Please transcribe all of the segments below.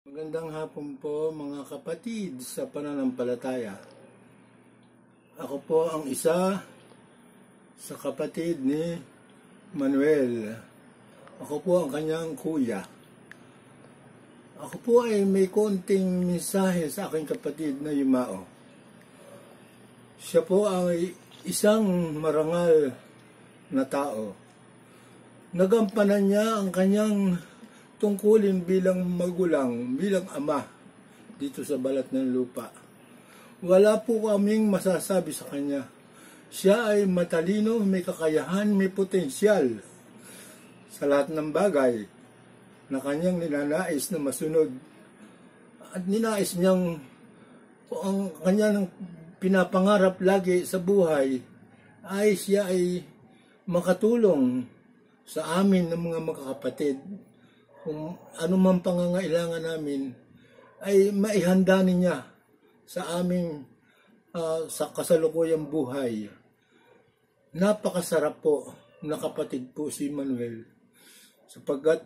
Magandang hapon po mga kapatid sa pananampalataya. Ako po ang isa sa kapatid ni Manuel. Ako po ang kanyang kuya. Ako po ay may konting mensahe sa aking kapatid na Yumao. Siya po ay isang marangal na tao. Nagampanan niya ang kanyang tungkulin bilang magulang, bilang ama dito sa balat ng lupa. Wala po kaming masasabi sa kanya. Siya ay matalino, may kakayahan, may potensyal sa lahat ng bagay na kanyang ninanais na masunod. At ninais niyang ang kanyang pinapangarap lagi sa buhay ay siya ay makatulong sa amin ng mga magkakapatid. Kung ano man pangangailangan namin, ay maihanda niya sa aming sa kasalukuyang buhay. Napakasarap po na kapatid po si Manuel. Sapagkat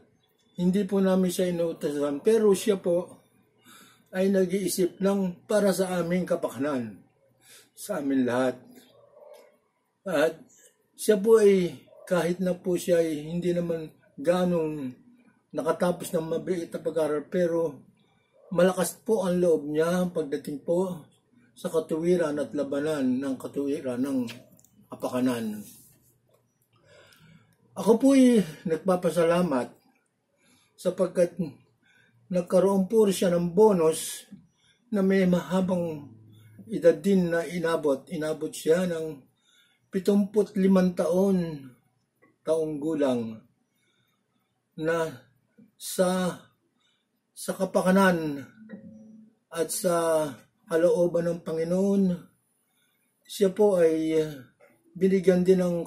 hindi po namin siya inuutasan, pero siya po ay nag-iisip lang para sa aming kapakanan, sa amin lahat. At siya po ay kahit na po siya ay hindi naman ganong nakatapos ng mabigat na pag-aaral, pero malakas po ang loob niya pagdating po sa katuwiran at labanan ng katuwiran ng kapakanan. Ako po ay nagpapasalamat sapagkat nagkaroon po siya ng bonus na may mahabang edad din na inabot. Inabot siya ng 75 taong gulang na sa kapakanan at sa kalooban ng Panginoon, siya po ay binigyan din ng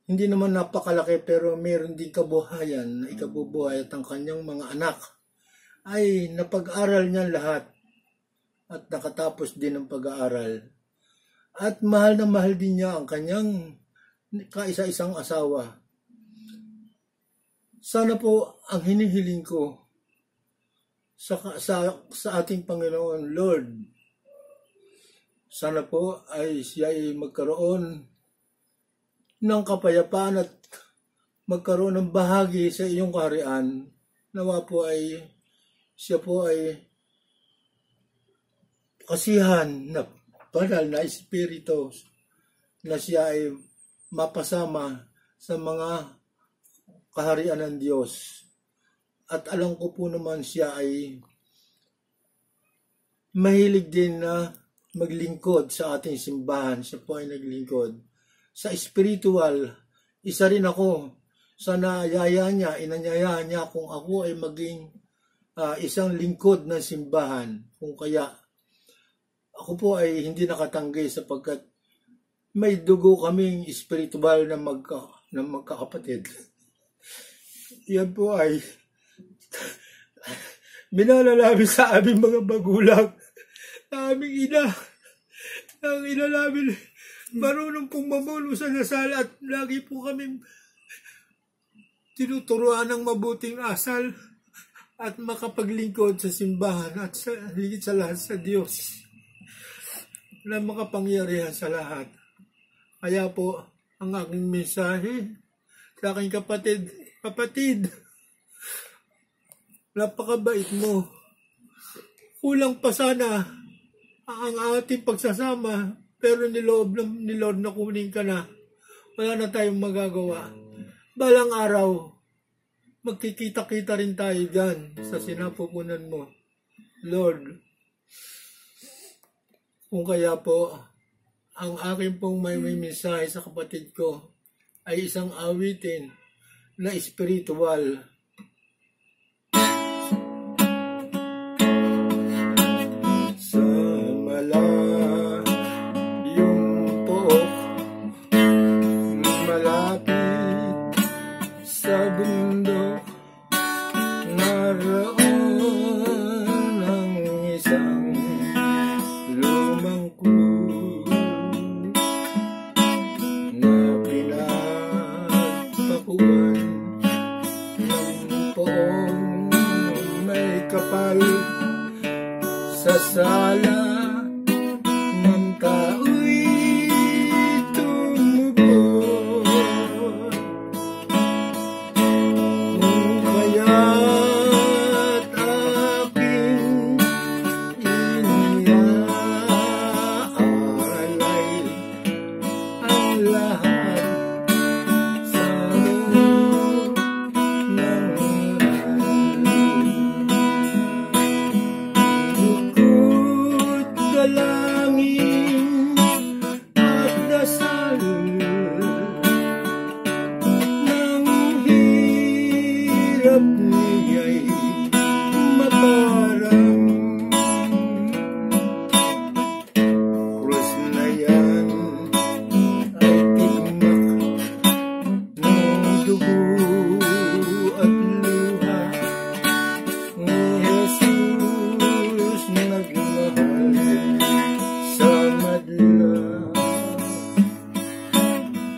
hindi naman napakalaki pero mayroon din kabuhayan na ikabubuhay at ang kanyang mga anak ay napag-aral niya lahat at nakatapos din ng pag-aaral. At mahal na mahal din niya ang kanyang kaisa-isang asawa. Sana po ang hinihiling ko sa ating Panginoon, Lord, sana po ay siya ay magkaroon ng kapayapaan at magkaroon ng bahagi sa iyong kaharian. Nawa po ay siya po ay kasihan na banal na espiritu na siya ay mapasama sa mga kaharian ng Diyos. At alam ko po naman siya ay mahilig din na maglingkod sa ating simbahan. Siya po ay naglingkod. Sa spiritual, isa rin ako sa inanyaya niya kung ako ay maging isang lingkod ng simbahan. Kung kaya, ako po ay hindi nakatanggi sapagkat may dugo kaming spiritual na magkakapatid. Yan po ay minalalabi sa aming mga magulang, aming ina. Ang ina namin marunong pong mamulo sa dasal at lagi po kami tinuturuan ng mabuting asal at makapaglingkod sa simbahan at higit sa lahat sa Diyos na makapangyarihan sa lahat. Kaya po ang aking mensahe sa aking kapatid, napakabait mo. Kulang pa sana ang ating pagsasama, pero niloob ni Lord na kunin ka na. Wala na tayong magagawa. Balang araw, magkikita-kita rin tayo dyan sa sinapupunan mo, Lord. Kung kaya po, ang aking pong may mensahe sa kapatid ko ay isang awitin na espiritual. Sa malayong pook, malapit sa bundok, naroon ang isang lumang krus na pinagpakuan ng kapal sa sala ng tao'y tumubog. Kung kaya't aking iniaalay ang lahat sa loob ng bukod dalangin at dasal ng hirap niya'y maparang krus na yan ay tigmak ng dugo at luha ni Jesus nagmahal sa madla.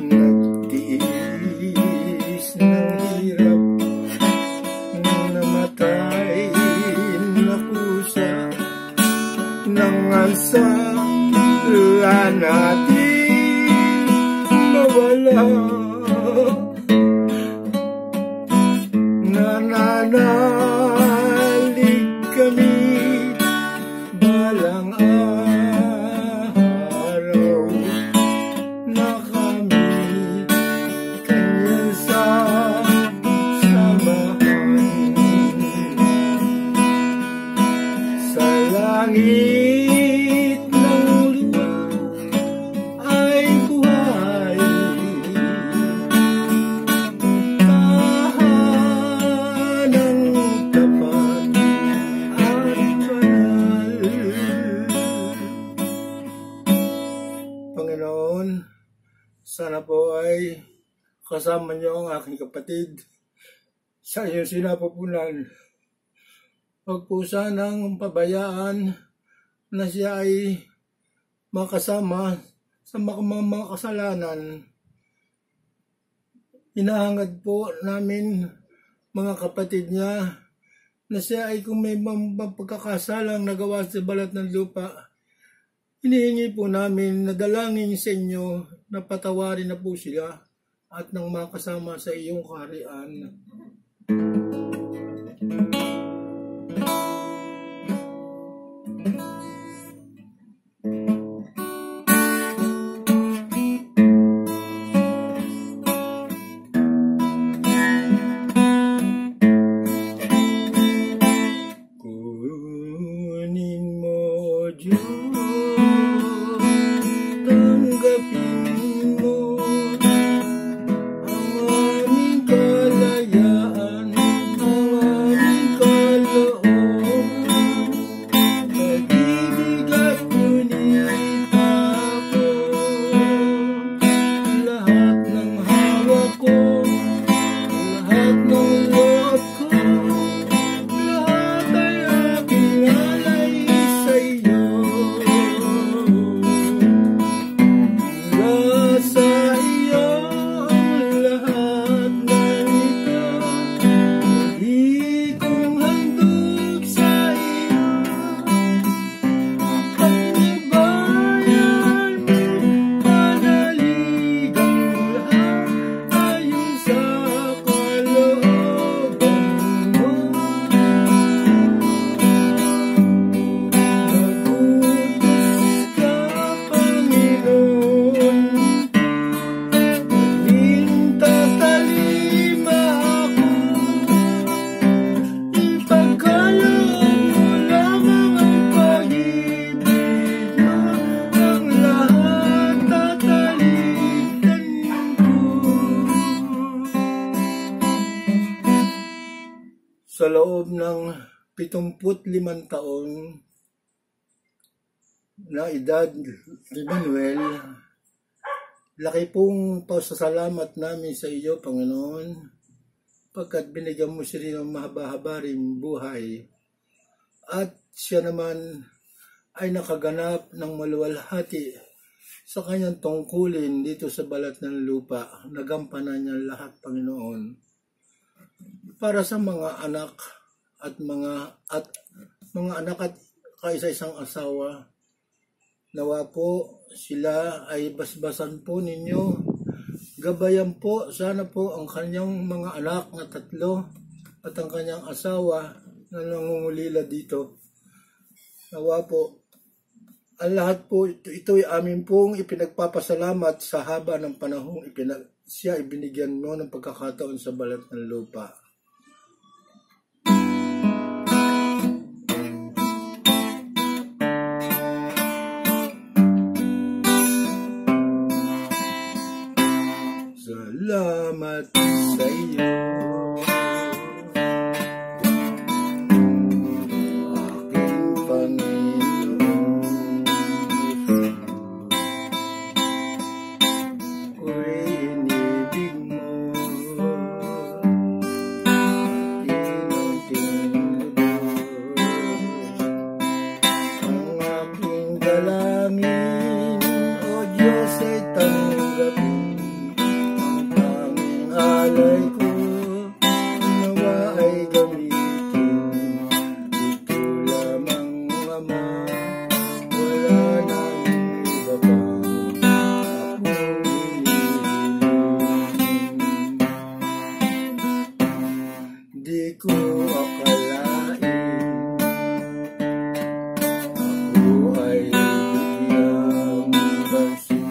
Nagtiis ng hirap, namatay na kusa nang ansala natin mawala. Nananalig kami balang araw na kami kanyang sasamahan sa langit ng lupa ay buhay. Tahanang tapat at banal. Panginoon, sana po ay kasama niyo ang aking kapatid sa iyong sinapupunan. Huwag po sanang pabayaan na siya ay makasama sa mga kasalanan. Hinahangad po namin mga kapatid niya na siya ay kung may pagkakasalang nagawa sa balat ng lupa, hinihingi po namin na dalangin sa inyo na patawarin na po sila at nang makasama sa iyong kaharian. Kunin mo, Diyos, tanggapin mo ang aming kalayaan, ang aming kalooban. Pag-ibig at ngunit ako, lahat ng hawak ko, lahat ng loob ko, lahat ay aking alay sa iyo. Mula sa iyo ang lahat ng ito, huli kong handog sa iyo. Pagnibayan mo, panaligang lahat ayon sa kalooban mo. Magutos ka, Panginoon, tatalima ako. Ipagkaloob mo lamang ang pag-ibig mo, ang lahat tatalitan ko. Sa loob ng 75 taon na edad ni Manuel, laki pong pasasalamat namin sa iyo, Panginoon, pagkat binigyan mo siya ng mahaba-haba ring buhay. At siya naman ay nakaganap ng maluwalhati sa kanyang tungkulin dito sa balat ng lupa. Nagampanan niya lahat, Panginoon, para sa mga anak mga anak at kaisa-isang asawa. Nawa po sila ay basbasan po ninyo. Gabayan po sana po ang kanyang mga anak na 3 at ang kanyang asawa na nangungulila dito. Nawa po ang lahat po ito'y amin pong ipinagpapasalamat sa haba ng panahong siya ibinigyan mo ng pagkakataon sa balat ng lupa. Salamat sa iyo, aking Panginoon. Ako'y inibig mo, ang aking dalangin, O Diyos, ay tanggapin. Alay ko, nawa ay gamitin. Ito lamang, Ama, wala nang iba pa. Akong hinihiling. Di ko akalain ako ay biglang bansin.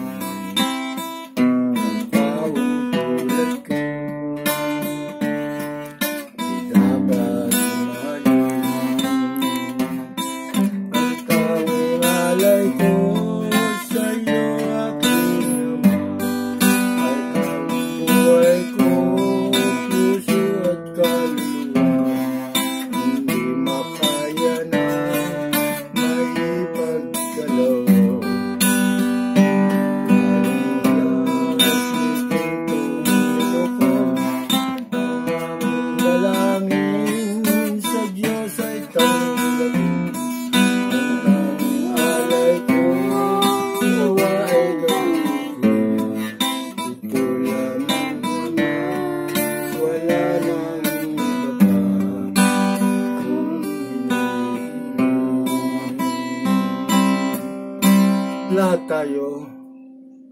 Lahat tayo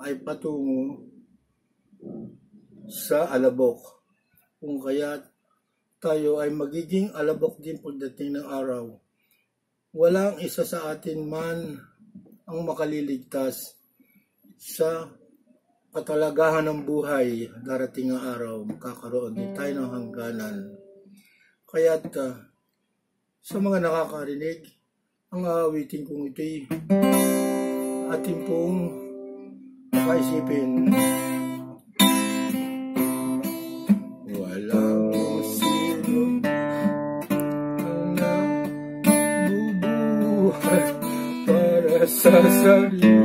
ay patungo sa alabok. Kung kaya tayo ay magiging alabok din pagdating ng araw. Walang isa sa atin man ang makaliligtas sa katalagahan ng buhay. Darating ang araw, magkakaroon din tayo ng hangganan. Kaya't sa mga nakakarinig, ang aawitin kong ito'y ating pong makaisipin. Walang sino ang nabubuhay para sa sarili.